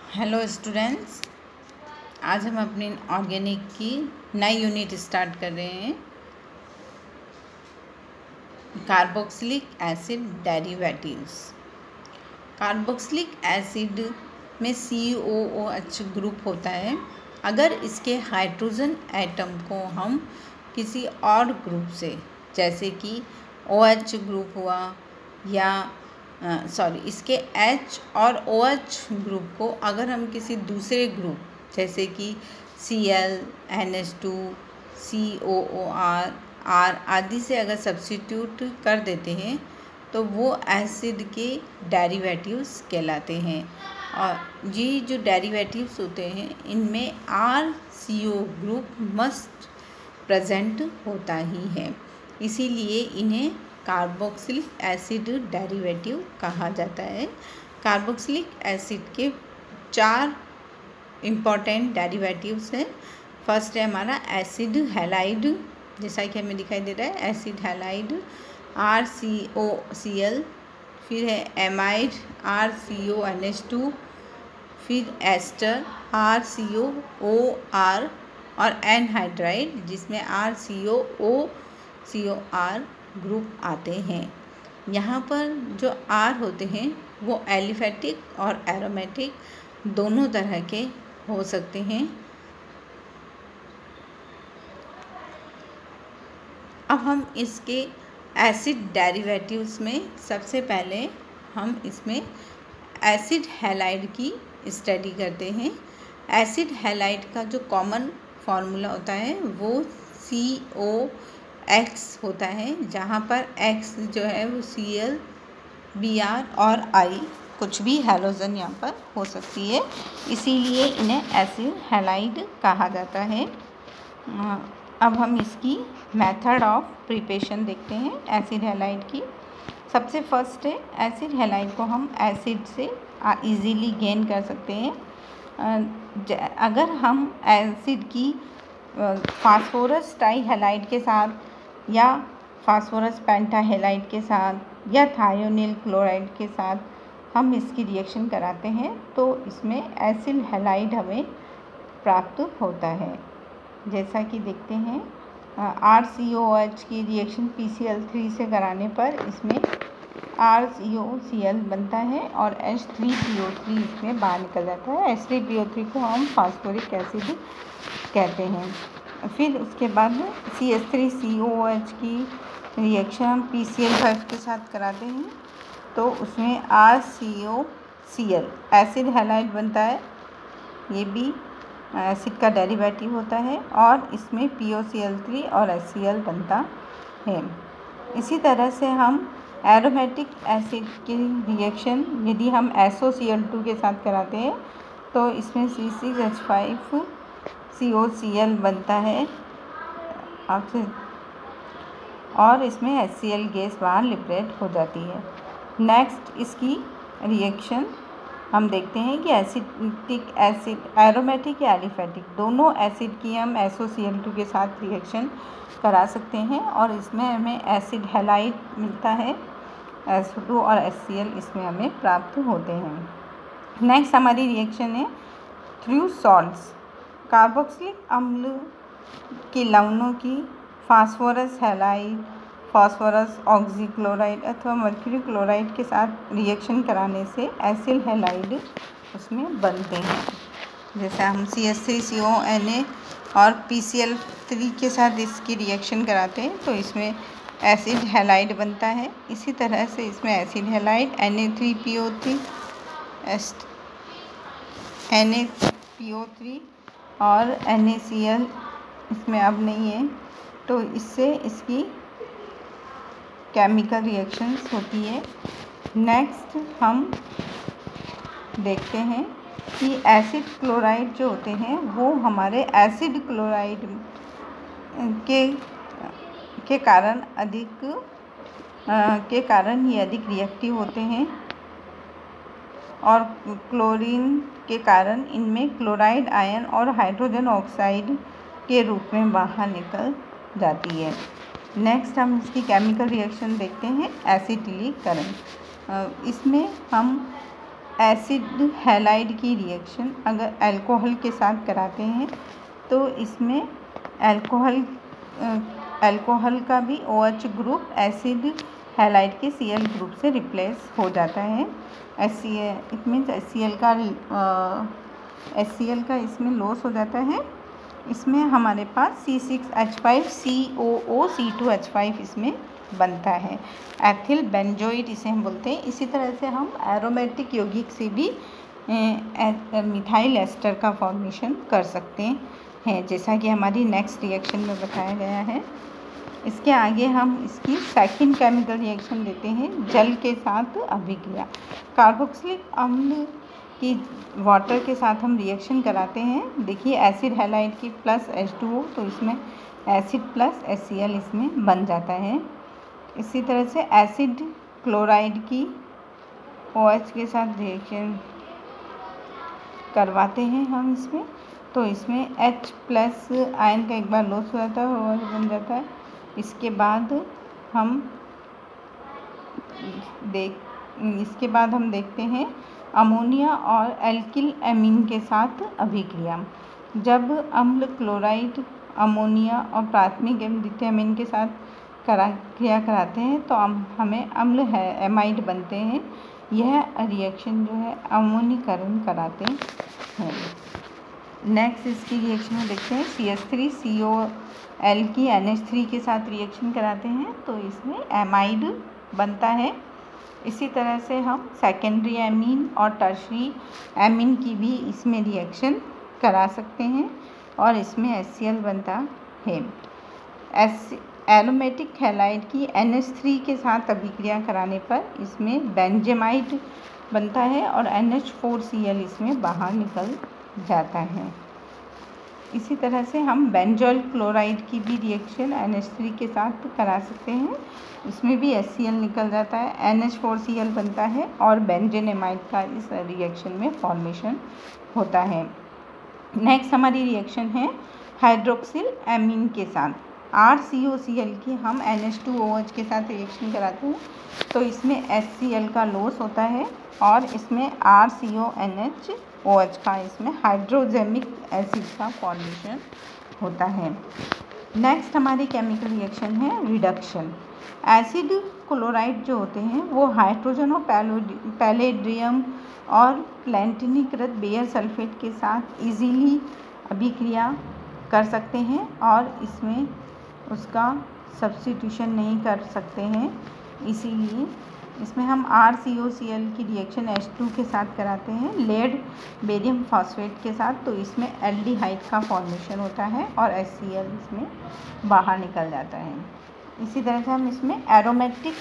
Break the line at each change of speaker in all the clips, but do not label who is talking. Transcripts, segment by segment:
Hello students, आज हम अपनी ऑर्गेनिक की नई यूनिट स्टार्ट कर रहे हैं। Carboxylic acid derivatives. Carboxylic acid में COOH ग्रुप होता है। अगर इसके हाइड्रोजन एटम को हम किसी और ग्रुप से, जैसे कि OH ग्रुप हुआ या इसके H और OH ग्रुप को अगर हम किसी दूसरे ग्रुप जैसे कि Cl, NH2, COOR, R आदि से अगर सब्स्टिट्यूट कर देते हैं तो वो एसिड के डेरिवेटिव्स कहलाते हैं। और ये जो डेरिवेटिव्स होते हैं इनमें RCO ग्रुप मस्ट प्रेजेंट होता ही है, इसीलिए इन्हें कार्बोक्सिलिक एसिड डेरिवेटिव कहा जाता है। कार्बोक्सिलिक एसिड के 4 इम्पॉर्टेंट डेरिवेटिव्स हैं। फर्स्ट है हमारा एसिड हैलाइड, जैसा कि हमें दिखाई दे रहा है एसिड हैलाइड RCOCl, फिर है एमाइड RCONH2, फिर एस्टर RCOOR और एनहाइड्राइड जिसमें RCOOCOR ग्रुप आते हैं। यहाँ पर जो R होते हैं वो एलिफेटिक और एरोमेटिक दोनों तरह के हो सकते हैं। अब हम इसके एसिड डेरिवेटिव्स में सबसे पहले हम इसमें एसिड हैलाइड की स्टडी करते हैं। एसिड हैलाइड का जो कॉमन फार्मूला होता है वो COX होता है, जहाँ पर X जो है वो Cl, Br और I कुछ भी हैलोजन यहाँ पर हो सकती है, इसीलिए इन्हें एसिड हैलाइड कहा जाता है। अब हम इसकी मेथड ऑफ प्रिपरेशन देखते हैं एसिड हैलाइड की। सबसे फर्स्ट है एसिड हैलाइड को हम एसिड से इजीली गेन कर सकते हैं। अगर हम एसिड की फास्फोरस ट्राईहैलाइड के साथ या फास्फोरस पेंटाहैलाइड के साथ या थायोनिल क्लोराइड के साथ हम इसकी रिएक्शन कराते हैं तो इसमें एसिड हैलाइड हमें प्राप्त होता है। जैसा कि देखते हैं RCOH की रिएक्शन PCl3 से कराने पर इसमें RCOCl बनता है और H3PO3 इसमें बाहर निकल जाता है। H3PO3 को हम फास्फोरिक एसिड कहते हैं। फिर उसके बाद CH3COOH की रिएक्शन हम PCl5 के साथ कराते हैं तो उसमें RCOCl एसिड हैलाइड बनता है, ये भी एसिड का डेरिवेटिव होता है और इसमें POCl3 और HCl बनता है। इसी तरह से हम एरोमेटिक एसिड की रिएक्शन यदि हम SOCl2 के साथ कराते हैं तो इसमें C6H5COCl बनता है और इसमें HCl गैस बाहर लिबरेट हो जाती है। नेक्स्ट इसकी रिएक्शन हम देखते हैं कि एसिटिक एसिड एरोमेटिक या एलिफेटिक दोनों एसिड की हम SOCl2 के साथ रिएक्शन करा सकते हैं और इसमें हमें एसिड हैलाइड मिलता है, SO2 और HCl इसमें हमें प्राप्त होते हैं। नेक्स्ट हमारी रिएक्शन है थ्रू सॉल्ट्स। कार्बोक्सिलिक अम्ल के लवणों की फास्फोरस हैलाइड, फास्फोरस ऑक्सीक्लोराइड अथवा मर्क्यूरी क्लोराइड के साथ रिएक्शन कराने से एसिड हैलाइड उसमें बनते हैं। जैसे हम CH3CONA और PCl3 के साथ इसकी रिएक्शन कराते हैं तो इसमें एसिड हैलाइड बनता है। इसी तरह से इसमें एसिड हैलाइड Na3PO3 और NaCl इसमें अब नहीं है तो इससे इसकी केमिकल रिएक्शंस होती है। नेक्स्ट हम देखते हैं कि एसिड क्लोराइड जो होते हैं वो हमारे एसिड क्लोराइड के कारण ये अधिक रिएक्टिव होते हैं और क्लोरीन के कारण इनमें क्लोराइड आयन और हाइड्रोजन ऑक्साइड के रूप में बाहर निकल जाती है। नेक्स्ट हम इसकी केमिकल रिएक्शन देखते हैं एसिटिलीकरण। इसमें हम एसिड हैलाइड की रिएक्शन अगर अल्कोहल के साथ कराते हैं तो इसमें अल्कोहल का भी OH ग्रुप एसिड हैलाइड के Cl ग्रुप से रिप्लेस हो जाता है। इट मीन्स HCl का इसमें लॉस हो जाता है। इसमें हमारे पास C6H5COO C2H5 इसमें बनता है। एथिल बेंजोइड इसे हम बोलते हैं। इसी तरह से हम एरोमेटिक यौगिक से भी मिथाइल एस्टर का फॉर्मेशन कर सकते हैं, जैसा कि हमारी नेक्स्ट रिएक्शन में बताया गया है। इसके आगे हम इसकी सेकंड केमिकल रिएक्शन लेते हैं, जल के साथ अभिक्रिया। कार्बोक्सिलिक अम्ल की वाटर के साथ हम रिएक्शन कराते हैं। देखिए एसिड हैलाइड की प्लस H2O, तो इसमें एसिड प्लस HCl इसमें बन जाता है। इसी तरह से एसिड क्लोराइड की OH के साथ रिएक्शन करवाते हैं हम इसमें, तो इसमें H प्लस आयन का एक बार लॉस हो जाता है, OH बन जाता है। इसके बाद हम देखते हैं अमोनिया और एल्किल एमीन के साथ अभिक्रिया। जब अम्ल क्लोराइड अमोनिया और प्राथमिक एवं द्वितीय एमीन के साथ क्रिया कराते हैं तो हमें अम्ल एमाइड बनते हैं। यह रिएक्शन जो है अमोनीकरण कराते हैं। नेक्स्ट इसकी रिएक्शन में देखते हैं CH3COL की NH3 के साथ रिएक्शन कराते हैं तो इसमें एमाइड बनता है। इसी तरह से हम सेकेंडरी एमीन और टर्शरी एमीन की भी इसमें रिएक्शन करा सकते हैं और इसमें HCl बनता है। एरोमेटिक हैलाइड की NH3 के साथ अभिक्रिया कराने पर इसमें बेंजेमाइड बनता है और NH4Cl इसमें बाहर निकल जाता है। इसी तरह से हम बेंजोइल क्लोराइड की भी रिएक्शन NH3 के साथ करा सकते हैं। इसमें भी HCl निकल जाता है, NH4Cl बनता है और बेंजेनेमाइड का इस रिएक्शन में फॉर्मेशन होता है। नेक्स्ट हमारी रिएक्शन है हाइड्रोक्सिल एमीन के साथ RCOCl की हम NH2OH के साथ रिएक्शन कराते हैं तो इसमें HCl का लॉस होता है और इसमें RCONH-OH का इसमें हाइड्रोजेनिक एसिड का फॉर्मेशन होता है। नेक्स्ट हमारी केमिकल रिएक्शन है रिडक्शन। एसिड क्लोराइड जो होते हैं वो हाइड्रोजन और पैलेडियम और प्लैटिनमकृत बेयर सल्फेट के साथ इजीली अभिक्रिया कर सकते हैं और इसमें उसका सब्स्टिट्यूशन नहीं कर सकते हैं। इसीलिए इसमें हम RCOCl की रिएक्शन H2 के साथ कराते हैं लेड बेरियम फॉस्फेट के साथ, तो इसमें एल्डिहाइड का फॉर्मेशन होता है और HCl इसमें बाहर निकल जाता है। इसी तरह से हम इसमें एरोमेटिक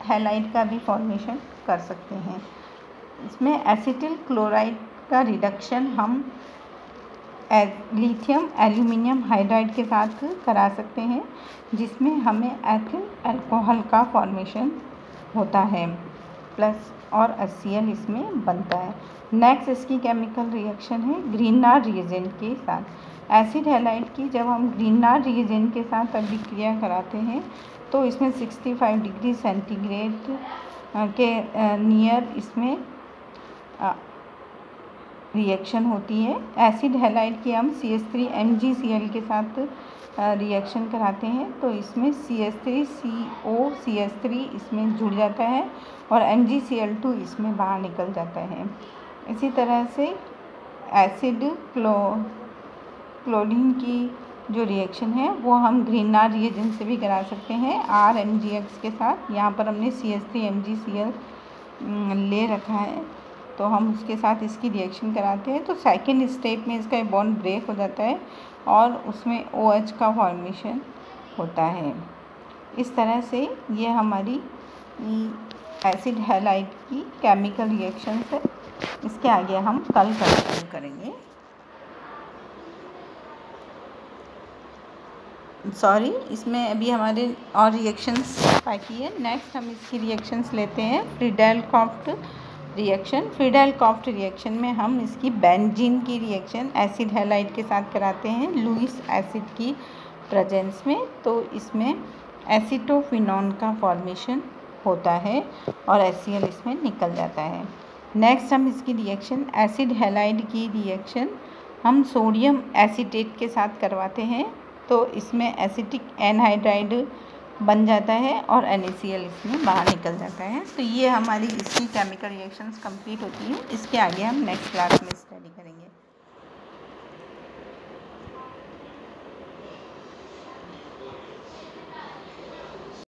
हैलाइड का भी फॉर्मेशन कर सकते हैं। इसमें एसिटिल क्लोराइड का रिडक्शन हम लिथियम एल्यूमिनियम हाइड्राइड के साथ करा सकते हैं जिसमें हमें एथिल अल्कोहल का फॉर्मेशन होता है प्लस और HCl इसमें बनता है। नेक्स्ट इसकी केमिकल रिएक्शन है ग्रीनार्ड रिएजेंट के साथ। एसिड हैलाइड की जब हम ग्रीनार्ड रिएजेंट के साथ अभिक्रिया कराते हैं तो इसमें 65 डिग्री सेंटीग्रेड के नियर इसमें रिएक्शन होती है। एसिड हैलाइड की हम CH3MgCl के साथ रिएक्शन कराते हैं तो इसमें CH3COCH3 इसमें जुड़ जाता है और MgCl2 इसमें बाहर निकल जाता है। इसी तरह से एसिड क्लोरीन की जो रिएक्शन है वो हम ग्रीनार्ड रिएजेंट से भी करा सकते हैं RMgX के साथ। यहाँ पर हमने CH3MgCl ले रखा है तो हम उसके साथ इसकी रिएक्शन कराते हैं तो सेकेंड स्टेप में इसका बॉन्ड ब्रेक हो जाता है और उसमें OH का फॉर्मेशन होता है। इस तरह से ये हमारी एसिड हैलाइड की केमिकल रिएक्शन है। इसके आगे हम कल कंटिन्यू करेंगे। इसमें अभी हमारे और रिएक्शंस बाकी है। नेक्स्ट हम इसकी रिएक्शंस लेते हैं फ्रीडेल-कॉफ्ट रिएक्शन। फ्रीडेल-कॉफ्ट रिएक्शन में हम इसकी बेंजीन की रिएक्शन एसिड हैलाइड के साथ कराते हैं लुईस एसिड की प्रेजेंस में, तो इसमें एसीटोफिनॉन का फॉर्मेशन होता है और HCl इसमें निकल जाता है। नेक्स्ट हम इसकी रिएक्शन एसिड हैलाइड की रिएक्शन हम सोडियम एसीटेट के साथ करवाते हैं, तो इसमें एसिटिक एनहाइड्राइड बन जाता है और NaCl इसमें बाहर निकल जाता है। तो ये हमारी इसकी केमिकल रिएक्शंस कंप्लीट होती है। इसके आगे हम नेक्स्ट क्लास में स्टडी करेंगे।